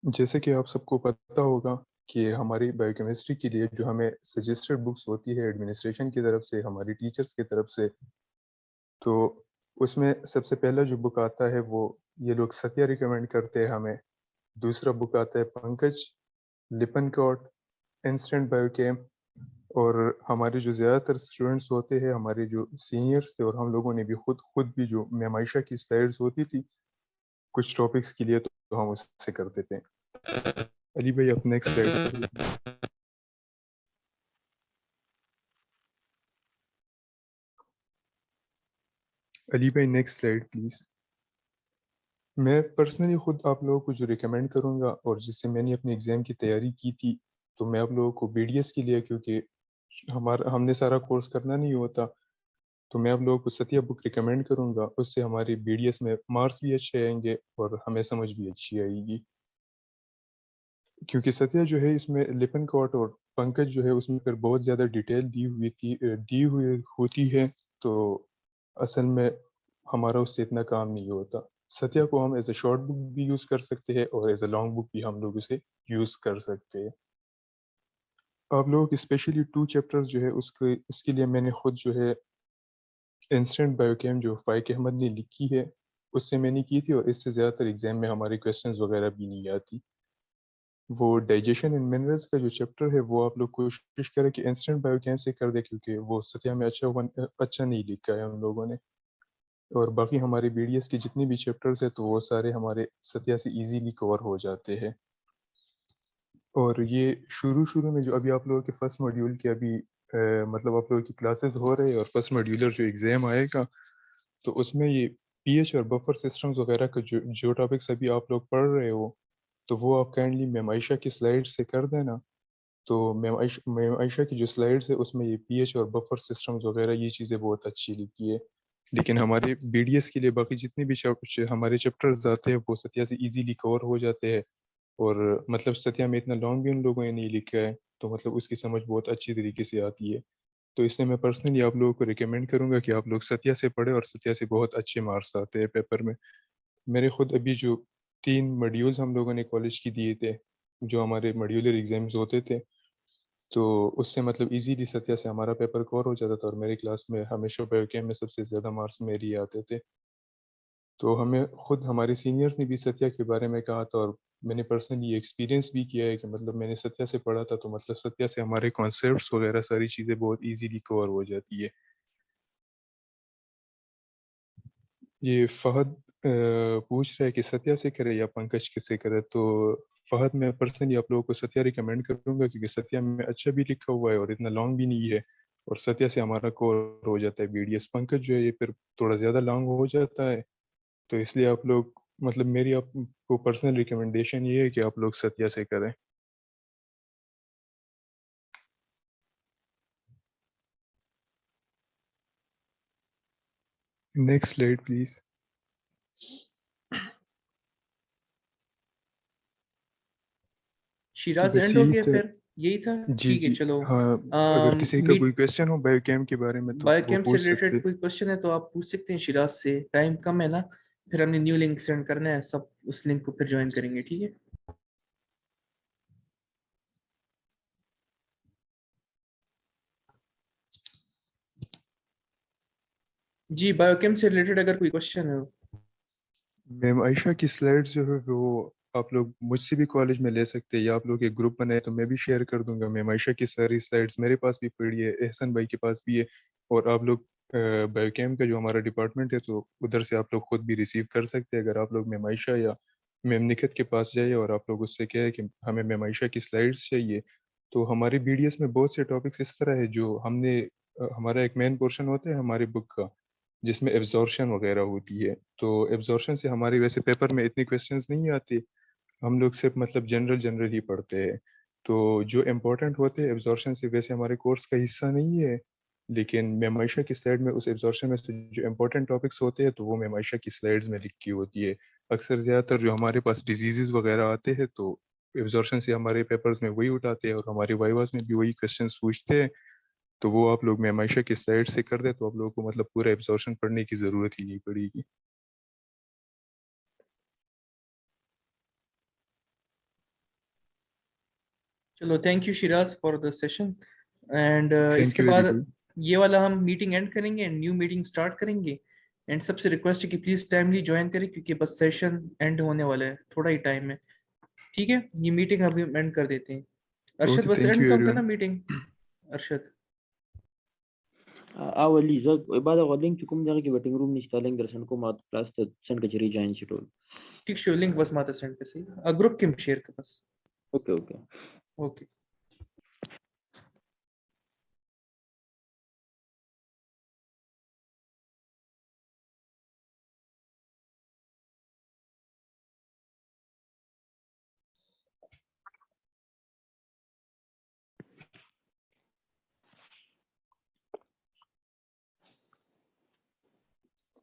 जैसे कि आप सबको पता होगा कि हमारी बायोकेमिस्ट्री के लिए जो हमें सजेस्टेड बुक्स होती है एडमिनिस्ट्रेशन की तरफ से, हमारी टीचर्स की तरफ से, तो उसमें सबसे पहला जो बुक आता है वो ये लोग सत्या रिकमेंड करते हैं हमें। दूसरा बुक आता है पंकज, लिपनकॉट, इंस्टेंट बायोकेम, और हमारे जो ज़्यादातर स्टूडेंट्स होते हैं, हमारे जो सीनियर्स थे, और हम लोगों ने भी खुद भी जो मेमाइशा की स्लाइड्स होती थी कुछ टॉपिक्स के लिए, तो हम उससे करते थे। अली भाई आप नेक्स्ट स्लाइड। अली भाई नेक्स्ट स्लाइड प्लीज। मैं पर्सनली खुद आप लोगों को जो रिकमेंड करूंगा और जिससे मैंने अपने एग्जाम की तैयारी की थी, तो मैं आप लोगों को बीडीएस के लिए, क्योंकि हमने सारा कोर्स करना नहीं होता, तो मैं आप लोगों को सत्या बुक रिकमेंड करूंगा। उससे हमारे बीडीएस में मार्क्स भी अच्छे आएंगे और हमें समझ भी अच्छी आएगी, क्योंकि सत्या जो है इसमें लिपनकॉट और पंकज जो है उसमें फिर बहुत ज़्यादा डिटेल दी हुई होती है, तो असल में हमारा उससे इतना काम नहीं होता। सत्या को हम एज ए शॉर्ट बुक भी यूज़ कर सकते हैं और एज ए लॉन्ग बुक भी हम लोग उसे यूज़ कर सकते हैं। आप लोगों की स्पेशली 2 चैप्टर्स जो है उसके लिए मैंने खुद जो है इंस्टेंट बायोकेम जो फाइक अहमद ने लिखी है उससे मैंने की थी, और इससे ज़्यादातर एग्जाम में हमारे क्वेश्चंस वगैरह भी नहीं आती। वो डाइजेशन एंड मिनरल्स का जो चैप्टर है वो आप लोग कोशिश करें कि इंस्टेंट बायोकेम से कर दे, क्योंकि वो सत्या में अच्छा नहीं लिखा है हम लोगों ने। और बाकी हमारे बीडीएस के जितने भी चैप्टर्स है तो वो सारे हमारे सत्या से इजीली कवर हो जाते हैं। और ये शुरू में जो अभी आप लोगों के फर्स्ट मॉड्यूल के अभी मतलब आप लोगों की क्लासेस हो रहे हैं और फर्स्ट मॉड्यूलर जो एग्ज़ाम आएगा, तो उसमें ये पीएच और बफर सिस्टम्स वगैरह का जो टॉपिक्स अभी आप लोग पढ़ रहे हो, तो वो आप काइंडली मैम आयशा की स्लाइड से कर देना। तो मैम आयशा की जो स्लाइड्स है उसमें ये पीएच और बफर सिस्टम्स वगैरह ये चीज़ें बहुत अच्छी लिखी है। लेकिन हमारे बीडीएस के लिए बाकी जितने भी हमारे चैप्टर्स आते हैं वो सत्या से इजीली कवर हो जाते हैं, और मतलब सत्या में इतना लॉन्ग भी उन लोगों ने नहीं लिखा है, तो मतलब उसकी समझ बहुत अच्छी तरीके से आती है। तो इसलिए मैं पर्सनली आप लोगों को रिकमेंड करूंगा कि आप लोग सत्या से पढ़ें, और सत्या से बहुत अच्छे मार्क्स आते हैं पेपर में। मेरे खुद अभी जो 3 मॉड्यूल्स हम लोगों ने कॉलेज की दिए थे, जो हमारे मॉड्यूलर एग्जाम्स होते थे, तो उससे मतलब इजीली सत्या से हमारा पेपर कवर हो जाता था, और मेरी क्लास में हमेशा बायोकेम में सबसे ज़्यादा मार्क्स मेरे ही आते थे। तो हमें खुद हमारे सीनियर्स ने भी सत्या के बारे में कहा था, और मैंने पर्सनली एक्सपीरियंस भी किया है कि मतलब मैंने सत्या से पढ़ा था, तो मतलब सत्या से हमारे कॉन्सेप्ट्स वगैरह सारी चीज़ें बहुत इजीली कवर हो जाती है। ये फहद पूछ रहा है कि सत्या से करे या पंकज किसे करे, तो फहद मैं पर्सनली आप लोगों को सत्या रिकमेंड करूंगा, क्योंकि सत्या में अच्छा भी लिखा हुआ है और इतना लॉन्ग भी नहीं है, और सत्या से हमारा कवर हो जाता है बीडीएस। पंकज जो है ये फिर थोड़ा ज़्यादा लॉन्ग हो जाता है, तो इसलिए आप लोग मतलब मेरी आपको पर्सनल रिकमेंडेशन ये है कि आप लोग सत्या से करें। Next slide please. शिराज बस एंड हो यही गया था। फिर, यही था। जी ठीक है जी चलो। हाँ, अगर किसी का कोई क्वेश्चन हो बायोकेम के बारे में तो वो बायोकेम से पूछ सकते। रिलेटेड कोई क्वेश्चन है तो आप पूछ सकते हैं शिराज से, टाइम कम है ना, फिर हमने न्यू लिंक सेंड करना है, सब उस लिंक को फिर ज्वाइन करेंगे, ठीक है। जी बायोकेम से रिलेटेड अगर कोई क्वेश्चन है। मैम आयशा की स्लाइड्स जो है वो आप लोग मुझसे भी कॉलेज में ले सकते हैं, या आप लोग एक ग्रुप बनाए तो मैं भी शेयर कर दूंगा। मैम आयशा की सारी स्लाइड्स मेरे पास भी पड़ी है, एहसन भाई के पास भी है, और आप लोग बायोकेम का जो हमारा डिपार्टमेंट है तो उधर से आप लोग खुद भी रिसीव कर सकते हैं। अगर आप लोग मैम आयशा या मैम निखत के पास जाइए और आप लोग उससे कहें कि हमें मैम आयशा की स्लाइड्स चाहिए, तो हमारी बीडीएस में बहुत से टॉपिक्स इस तरह है जो हमने हमारा एक मेन पोर्शन होता है हमारी बुक का जिसमें एब्जॉर्प्शन वगैरह होती है। तो एब्जॉर्प्शन से हमारी वैसे पेपर में इतनी क्वेश्चंस नहीं आती, हम लोग सिर्फ मतलब जनरल जनरल ही पढ़ते हैं। तो जो इम्पोर्टेंट होते हैं एब्जॉर्प्शन से वैसे हमारे कोर्स का हिस्सा नहीं है, लेकिन मेमाइशा की स्लाइड में उस एब्जॉर्प्शन में से जो इम्पोर्टेंट टॉपिक्स होते हैं तो वो मेमाइशा की स्लाइड्स में लिखी होती है। अक्सर ज़्यादातर जो हमारे पास डिजीजेज वगैरह आते हैं तो एब्जॉर्प्शन से हमारे पेपर्स में वही उठाते हैं और हमारे वाइवास में भी वही क्वेश्चंस पूछते हैं। तो वो आप लोग मेमाइशा की स्लाइड से कर दे तो आप लोगों को मतलब पूरा एब्जॉर्प्शन पढ़ने की ज़रूरत ही नहीं पड़ेगी। चलो thank you Siraj for the session. And thank इसके यू बाद एडिबल। ये वाला हम मीटिंग एंड करेंगे एंड न्यू मीटिंग स्टार्ट करेंगे। एंड सबसे रिक्वेस्ट है कि प्लीज टाइमली ज्वाइन करें क्योंकि बस सेशन एंड होने वाला है, थोड़ा ही टाइम है। ठीक है, ये मीटिंग अभी एंड कर देते हैं। अरशद ओके बस थैंक एंड यू कम करना everyone. Meeting. Arshad awali zag ibada godling chukum jana ki waiting room installing दर्शन को मात क्लास सन कचरी जॉइन शेड्यूल। ठीक शो लिंक बस माता सेंड पे सही ग्रुप के शेयर कर बस। Okay okay. ओके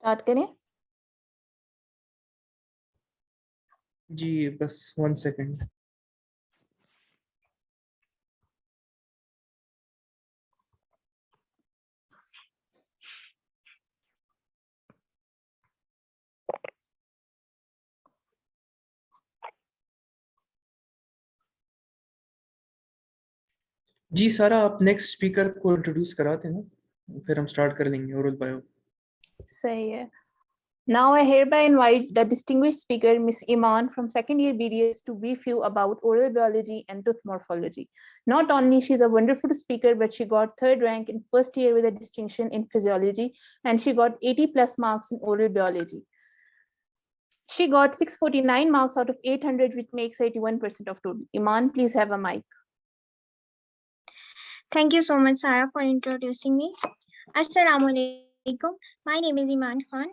स्टार्ट करें। जी बस 1 सेकंड। जी सारा आप नेक्स्ट स्पीकर को इंट्रोड्यूस कराते हैं ना, फिर हम स्टार्ट कर लेंगे ओरल बायो। सही है। Now I hereby invite the distinguished speaker, Ms. Iman from second year BDS to brief you about oral biology and tooth morphology. Not only she's a wonderful speaker, but she got 3rd rank in first year with a distinction in physiology, and she got 80+ marks in oral biology. She got 649 marks out of 800, which makes 81% of total. Iman, please have a mic. Thank you so much, Sarah, for introducing me. Assalamualaikum. My name is Iman Khan.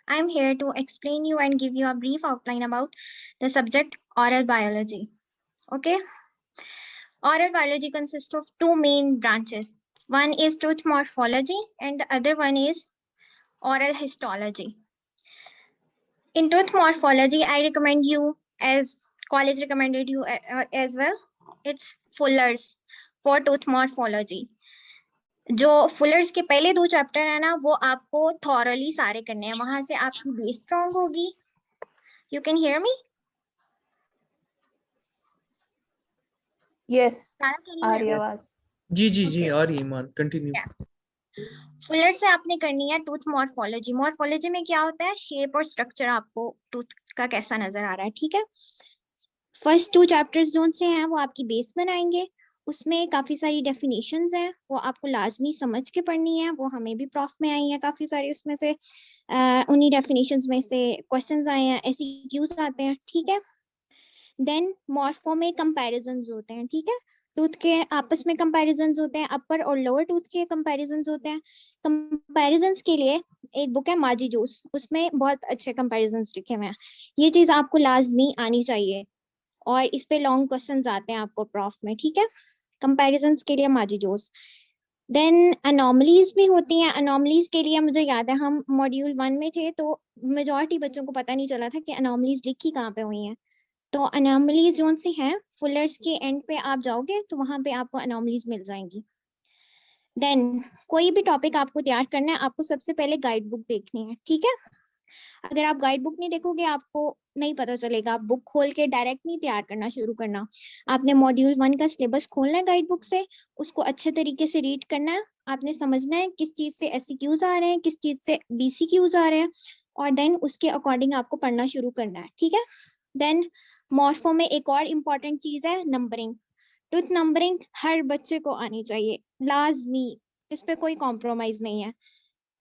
I am here to explain you and give you a brief outline about the subject oral biology. Okay. Oral biology consists of two main branches. One is tooth morphology and the other one is oral histology. In tooth morphology, I recommend you, as college recommended you as well, it's Fuller's for tooth morphology. जो Fuller's के पहले 2 chapter है ना वो आपको thoroughly सारे करने हैं, वहां से आपकी बेस स्ट्रांग होगी। You can hear me? Yes, Sara can you hear me? Aryavaz. जी जी जी Okay. आ रही है ईमान, कंटिन्यू। फुलर से आपने करनी है टूथ मॉर्फोलॉजी। मॉर्फोलॉजी में क्या होता है, शेप और स्ट्रक्चर आपको टूथ का कैसा नजर आ रहा है, ठीक है। फर्स्ट 2 चैप्टर्स जो से हैं वो आपकी बेस बनाएंगे, उसमें काफी सारी डेफिनेशंस हैं वो आपको लाजमी समझ के पढ़नी है, वो हमें भी प्रॉफ में आई है काफी सारी, उसमें से उन्हीं डेफिनेशंस में से क्वेश्चंस आए हैं, एमसीक्यूज आते हैं, ठीक है। देन मॉर्फो में कंपैरिजंस होते हैं, ठीक है, टूथ के आपस में कंपैरिजंस होते हैं, अपर और लोअर टूथ के कंपैरिजंस होते हैं। कंपैरिजंस के लिए एक बुक है माजी जोस, उसमें बहुत अच्छे कंपैरिजंस लिखे हुए हैं, ये चीज आपको लाजमी आनी चाहिए और इस पे लॉन्ग क्वेश्चंस आते हैं आपको प्रॉफ में, ठीक है। कंपैरिजंस के लिए माजी जोस। देन अनोमलीज भी होती हैं, अनोमलीज के लिए मुझे याद है हम मॉड्यूल 1 में थे तो मेजॉरिटी बच्चों को पता नहीं चला था कि अनोमलीज लिखी कहाँ पे हुई हैं। तो अनोमलीज जोन से हैं फुलर्स के एंड पे आप जाओगे तो वहां पे आपको अनोमलीज मिल जाएंगी। देन कोई भी टॉपिक आपको तैयार करना है, आपको सबसे पहले गाइड बुक देखनी है, ठीक है। अगर आप गाइड बुक नहीं देखोगे आपको नहीं पता चलेगा। आप बुक खोल के डायरेक्ट नहीं तैयार करना शुरू करना। आपने मॉड्यूल 1 का सिलेबस खोलना है गाइड बुक से, उसको अच्छे तरीके से रीड करना है। आपने समझना है किस चीज से SCQs आ रहे हैं, किस चीज से BCQs आ रहे हैं, और देन उसके अकॉर्डिंग आपको पढ़ना शुरू करना है, ठीक है। देन मॉर्फो में एक और इम्पॉर्टेंट चीज है नंबरिंग। टूथ नंबरिंग हर बच्चे को आनी चाहिए, लाजमी, इस पे कोई कॉम्प्रोमाइज नहीं है।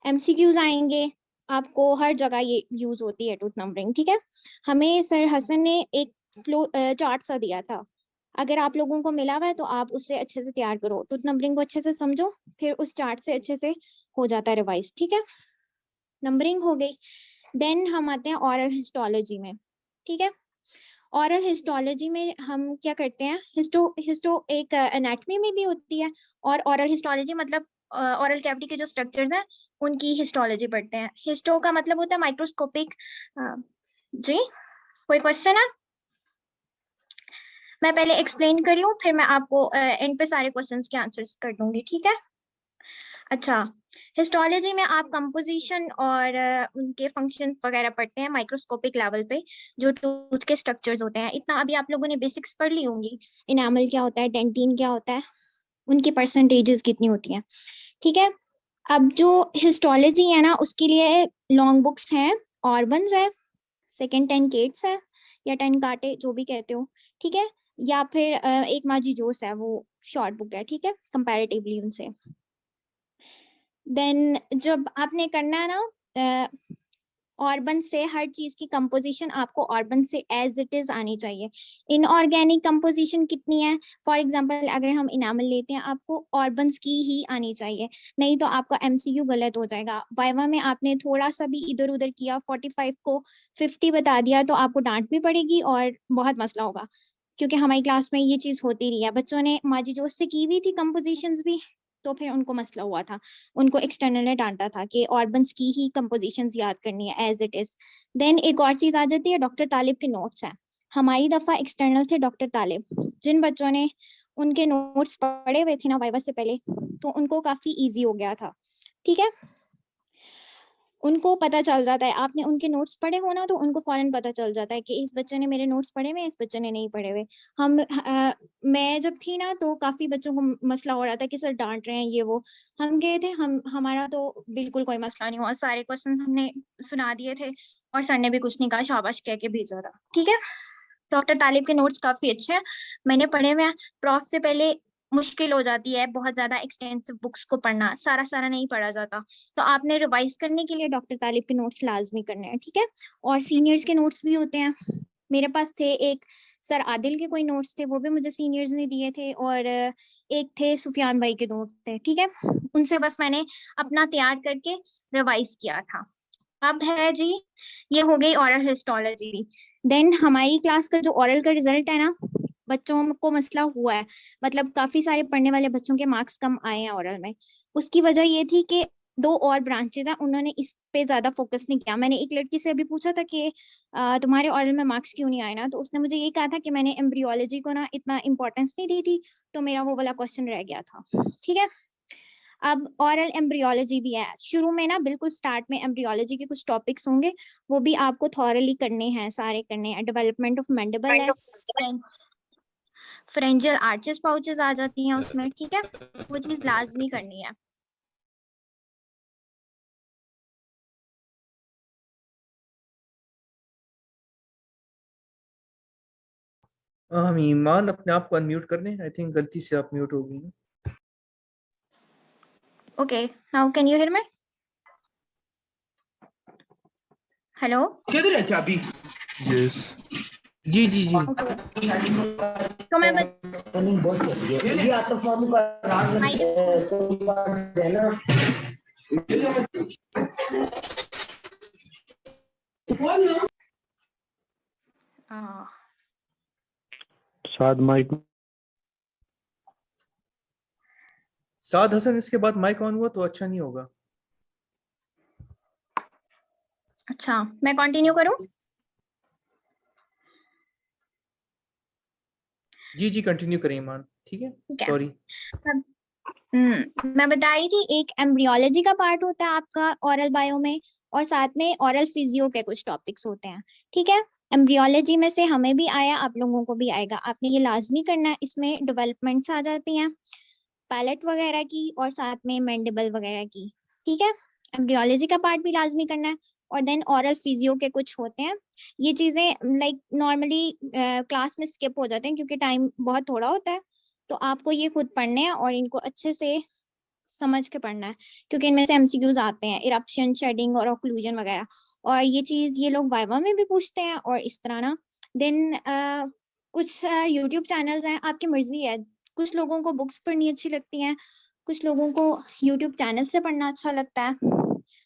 MCQs आएंगे आपको, हर जगह ये यूज होती है टूथ नंबरिंग, ठीक है। हमें सर हसन ने एक फ्लो चार्ट सा दिया था, अगर आप लोगों को मिला हुआ है तो आप उससे अच्छे से तैयार करो, टूथ नंबरिंग को अच्छे से समझो, फिर उस चार्ट से अच्छे से हो जाता है रिवाइज, ठीक है। नंबरिंग हो गई। देन हम आते हैं ऑरल हिस्टोलॉजी में, ठीक है। ऑरल हिस्टोलॉजी में हम क्या करते हैं, हिस्टो एक एनाटॉमी में भी होती है, और ऑरल हिस्टोलॉजी मतलब ऑरल कैविटी के जो स्ट्रक्चर्स हैं उनकी हिस्टोलॉजी पढ़ते हैं। हिस्टो का मतलब होता है माइक्रोस्कोपिक। जी कोई क्वेश्चन है? मैं पहले एक्सप्लेन कर लूं, फिर मैं आपको एंड पे सारे क्वेश्चंस के आंसर्स कर दूंगी, ठीक है। अच्छा, हिस्टोलॉजी में आप कंपोजिशन और उनके फंक्शन वगैरह पढ़ते हैं माइक्रोस्कोपिक लेवल पे, जो टूथ के स्ट्रक्चर्स होते हैं। इतना अभी आप लोगों ने बेसिक्स पढ़ ली होंगी, इनामल क्या होता है, डेंटिन क्या होता है, उनकी परसेंटेजेस कितनी होती हैं, ठीक है। अब जो हिस्टोलॉजी है ना, उसके लिए लॉन्ग बुक्स हैं, ऑर्बन्स है, सेकेंड 10 केट्स है, या 10 काटे जो भी कहते हो, ठीक है, या फिर एक माजी जोस है, वो शॉर्ट बुक है, ठीक है, कंपैरेटिवली उनसे। देन जब आपने करना है ना ऑर्बन से, हर चीज की कंपोजिशन आपको ऑर्बन से एज इट इज आनी चाहिए। इनऑर्गेनिक कंपोजिशन कितनी है, फॉर एग्जांपल अगर हम इनामल लेते हैं, आपको ऑर्बन्स की ही आनी चाहिए, नहीं तो आपका MCQ गलत हो जाएगा। वाइवा में आपने थोड़ा सा भी इधर उधर किया, 45 को 50 बता दिया, तो आपको डांट भी पड़ेगी और बहुत मसला होगा, क्योंकि हमारी क्लास में ये चीज होती रही है। बच्चों ने माजी जोश से की हुई थी कंपोजिशंस भी, तो फिर उनको मसला हुआ था, उनको एक्सटर्नल ने डांटा था कि ऑर्बन्स की ही कंपोजिशंस याद करनी है एज इट इज। देन एक और चीज आ जाती है, डॉक्टर तालिब के नोट्स हैं। हमारी दफा एक्सटर्नल थे डॉक्टर तालिब, जिन बच्चों ने उनके नोट्स पढ़े हुए थे ना वाइवा से पहले, तो उनको काफी इजी हो गया था, ठीक है। उनको पता चल जाता है, आपने उनके नोट्स पढ़े हो ना, तो उनको फौरन पता चल जाता है कि इस बच्चे ने मेरे नोट्स पढ़े हुए, इस बच्चे ने नहीं पढ़े हुए। मैं जब थी ना, तो काफी बच्चों को मसला हो रहा था कि सर डांट रहे हैं ये वो। हम गए थे, हमारा तो बिल्कुल कोई मसला नहीं हुआ, सारे क्वेश्चंस हमने सुना दिए थे, और सर ने भी कुछ नहीं कहा, शाबाश कह के भेजा था, ठीक है। डॉक्टर तालिब के नोट्स काफी अच्छे हैं, मैंने पढ़े हुए हैं। प्रॉफ से पहले मुश्किल हो जाती है बहुत ज्यादा एक्सटेंसिव बुक्स को पढ़ना, सारा नहीं पढ़ा जाता, तो आपने रिवाइज करने के लिए डॉक्टर तालिब के नोट्स लाजमी करने हैं, ठीक है। और सीनियर्स के नोट्स भी होते हैं, मेरे पास थे एक सर आदिल के कोई नोट्स थे, वो भी मुझे सीनियर्स ने दिए थे, और एक थे सुफियान भाई के नोट्स थे, ठीक है। उनसे बस मैंने अपना तैयार करके रिवाइज किया था। अब है जी, ये हो गई ऑरल हिस्टोलॉजी। देन हमारी क्लास का जो ऑरल का रिजल्ट है ना, बच्चों को मसला हुआ है, मतलब काफी सारे पढ़ने वाले बच्चों के मार्क्स कम आए हैं ऑरल में। उसकी वजह ये थी कि 2 और ब्रांचेज हैं, उन्होंने इस पे ज्यादा फोकस नहीं किया। मैंने एक लड़की से अभी पूछा था कि तुम्हारे ऑरल में मार्क्स क्यों नहीं आए ना, तो उसने मुझे ये कहा था कि मैंने एम्ब्रियोलॉजी को ना इतना इंपॉर्टेंस नहीं दी थी, तो मेरा वो वाला क्वेश्चन रह गया था, ठीक है। अब ऑरल एम्ब्रियोलॉजी भी है, शुरू में ना बिल्कुल स्टार्ट में एम्ब्रियोलॉजी के कुछ टॉपिक्स होंगे, वो भी आपको थॉरली करने हैं, सारे करने हैं। डेवलपमेंट ऑफ मैंडिबल है, फ्रेंजियल आर्चेस पाउचेस आ जाती हैं उसमें, ठीक है, वो चीज लाजमी करनी है। हम ईमान अपने आप को अनम्यूट कर लें, आई थिंक गलती से आप म्यूट हो गई। Okay, now can you hear me? Hello, किधर है चाबी? Yes. जी जी जी। तो मैं साद माइक। साद हसन, इसके बाद माइक ऑन हुआ तो अच्छा नहीं होगा। अच्छा, मैं कंटिन्यू करूं? जी जी कंटिन्यू करें ईमान, ठीक है, ठीक है। सॉरी। मैं बता रही थी, एक एम्ब्रियोलॉजी का पार्ट होता है आपका ऑरल बायो में, और साथ में ऑरल फिजियो के कुछ टॉपिक्स होते हैं, ठीक है। एम्ब्रियोलॉजी में से हमें भी आया, आप लोगों को भी आएगा। आपने ये लाजमी करना है, इसमें डेवलपमेंट्स आ जाती हैं पैलेट वगैरह की और साथ में मैंडिबल वगैरह की, ठीक है। एम्ब्रियोलॉजी का पार्ट भी लाजमी करना है और देन ऑरल फिजियो के कुछ होते हैं। ये चीजें लाइक नॉर्मली क्लास में स्किप हो जाते हैं क्योंकि टाइम बहुत थोड़ा होता है, तो आपको ये खुद पढ़ने हैं और इनको अच्छे से समझ के पढ़ना है क्योंकि इनमें से एमसीक्यूज आते हैं, इरप्शन, शेडिंग और ऑक्लूजन वगैरह, और ये चीज ये लोग वाइवा में भी पूछते हैं और इस तरह ना। देन कुछ यूट्यूब चैनल्स हैं, आपकी मर्जी है, कुछ लोगों को बुक्स पढ़नी अच्छी लगती हैं, कुछ लोगों को यूट्यूब चैनल से पढ़ना अच्छा लगता है,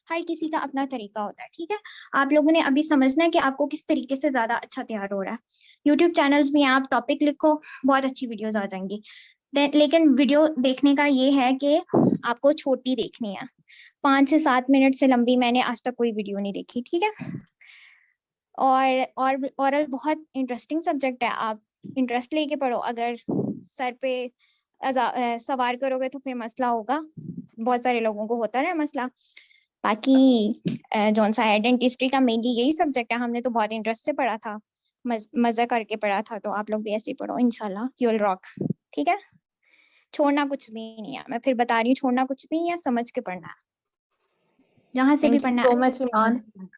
हर किसी का अपना तरीका होता है, ठीक है। आप लोगों ने अभी समझना है कि आपको किस तरीके से ज्यादा अच्छा तैयार हो रहा है। यूट्यूब चैनल्स भी हैं, आप टॉपिक लिखो, बहुत अच्छी वीडियोस आ जाएंगी। लेकिन वीडियो देखने का ये है कि आपको छोटी देखनी है, 5 से 7 मिनट से लंबी मैंने आज तक कोई वीडियो नहीं देखी, ठीक है। और ओरल बहुत इंटरेस्टिंग सब्जेक्ट है, आप इंटरेस्ट लेके पढ़ो। अगर सर पे सवार करोगे तो फिर मसला होगा, बहुत सारे लोगों को होता है मसला। बाकी जौन सा है डेंटिस्ट्री का मेनली यही सब्जेक्ट है, हमने तो बहुत इंटरेस्ट से पढ़ा था, मजा करके पढ़ा था, तो आप लोग भी ऐसे ही पढ़ो, इंशाल्लाह यू विल रॉक, ठीक है। छोड़ना कुछ भी नहीं है, मैं फिर बता रही हूँ, छोड़ना कुछ भी नहीं है, समझ के पढ़ना है, जहां से भी Thank you पढ़ना so है अच्छे much, से Iman. समझ के पढ़ना।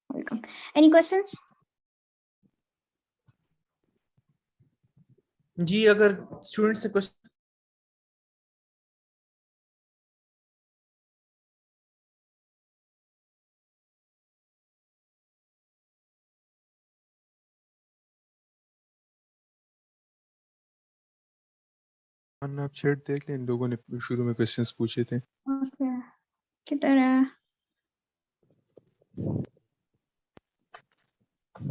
वेलकम। Any questions? जी, अगर स्टूडेंट से क्वेश्चन आप चैट देख लें, इन लोगों ने शुरू में क्वेश्चंस पूछे थे। ओके, किधर है?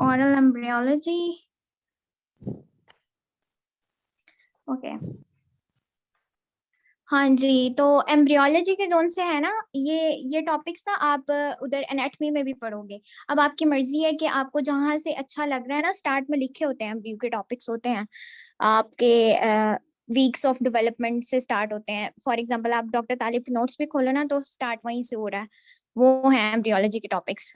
Oral embryology, okay. हाँ जी, तो एम्ब्रियोलॉजी के जोन से है ना, ये टॉपिक्स ना आप उधर एनाटॉमी में भी पढ़ोगे। अब आपकी मर्जी है कि आपको जहाँ से अच्छा लग रहा है ना, स्टार्ट में लिखे होते हैं एम्ब्रियो के टॉपिक्स होते हैं आपके, वीक्स ऑफ डेवलपमेंट से स्टार्ट होते हैं। फॉर एग्जांपल आप डॉक्टर तालिब के नोट्स भी खोलो ना, तो स्टार्ट वहीं से हो रहा है, वो है एम्ब्रियोलॉजी के टॉपिक्स।